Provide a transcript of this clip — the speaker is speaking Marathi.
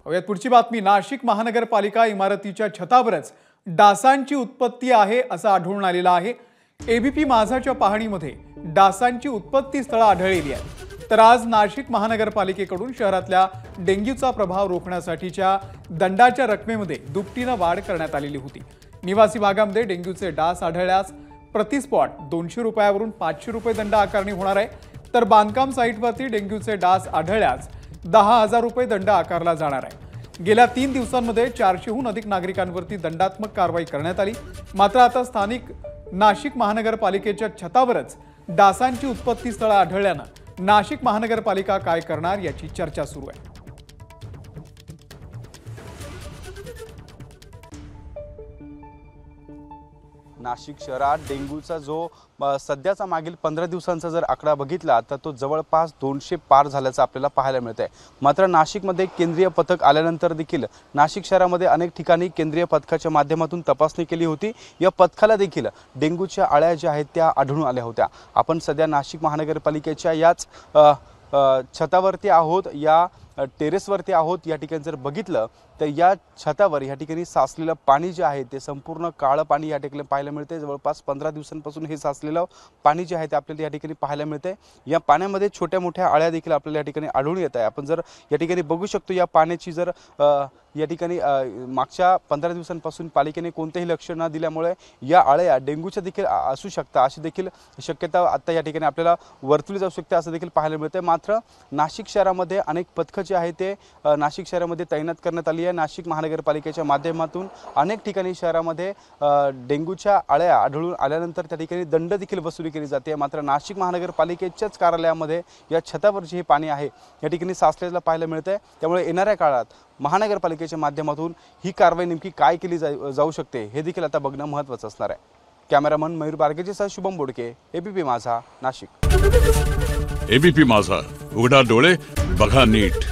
यात पुढची बातमी, नाशिक महानगरपालिका इमारतीच्या छतावरच डासांची उत्पत्ती आहे असं आढळून आलेलं आहे। एबीपी माझाच्या पाहणीमध्ये डासांची उत्पत्ती स्थळ आढळलेली आहे। तर आज नाशिक महानगरपालिकेकडून शहरातल्या डेंग्यूचा प्रभाव रोखण्यासाठीच्या दंडाच्या रकमेमध्ये दुपटीने वाढ करण्यात आलेली होती। निवासी भागामध्ये डेंग्यूचे डास आढळल्यास प्रति स्पॉट 200 रुपयावरून 500 रुपये दंड आकारणी होणार आहे। तर बांधकाम साइटवरती डेंग्यूचे डास आढळल्यास 10,000 रुपये दंड आकारला जाणार आहे। गेल्या 3 दिवसांमध्ये 400हून अधिक नागरिकांवरती दंडात्मक कारवाई करण्यात आली। मात्र आता स्थानिक नाशिक महानगरपालिकेच्या छतावरच डासांची उत्पत्ती स्थळ आढळल्यानं नाशिक महानगरपालिका काय करणार याची चर्चा सुरू आहे। नाशिक शहरात डेंग्यूचा जो सध्याचा मागील 15 दिवसांचा जर आकडा बघितला तर तो जवळपास 200 पार झाल्याचं आपल्याला पाहायला मिळतंय। मात्र नाशिकमध्ये केंद्रीय पथक आल्यानंतर देखील नाशिक शहरामध्ये अनेक ठिकाणी केंद्रीय पथकाच्या माध्यमातून तपासणी केली होती। या पथकाला देखील डेंग्यूच्या अळ्या ज्या आहेत त्या आढळून आल्या होत्या। आपण सध्या नाशिक महानगरपालिकेच्या याच छतावरती आहोत, या टेरेसवरती आहोत। या ठिकाणी जर बघितलं तर या छतावर या ठिकाणी साचलेलं पाणी जे आहे ते संपूर्ण काळं पाणी या ठिकाणी पाहायला मिळते। जवळपास 15 दिवसांपासून हे साचलेलं पाणी जे आहे ते आपल्याला या ठिकाणी पाहायला मिळते। या पाण्यामध्ये छोट्या मोठ्या अळ्या देखील आपल्याला या ठिकाणी आढळून येत आहे। आपण जर या ठिकाणी बघू शकतो, या पाण्याची जर या ठिकाणी मागच्या 15 दिवसांपासून पालिकेने कोणतेही लक्ष न दिल्यामुळे या अळ्या डेंग्यूच्या देखील असू शकतात अशी देखील शक्यता आता या ठिकाणी आपल्याला वर्तवली जाऊ शकते असं देखील पाहायला मिळते। मात्र नाशिक शहरामध्ये अनेक पथकं जे आहे ते नाशिक शहरामध्ये तैनात करण्यात आली आहे। नाशिक महानगरपालिकेच्या माध्यमातून अनेक ठिकाणी शहरामध्ये डेंग्यूच्या अळ्या आढळून आल्यानंतर त्या ठिकाणी दंड देखील वसुली केली जाते। मात्र नाशिक महानगरपालिकेच्याच कार्यालयामध्ये या छतावर जे पाणी आहे या ठिकाणी साचलेलं पाहायला मिळतंय। त्यामुळे येणाऱ्या काळात महानगरपालिकेच्या माध्यमातून ही कारवाई नेमकी काय केली जाऊ शकते हे देखील आता बघणं महत्त्वाचं असणार आहे। कॅमेरामन मयूर बारगेजीसह शुभम बोडके, एबीपी माझा, नाशिक। एबीपी माझा, उघडा डोळे बघा नीट।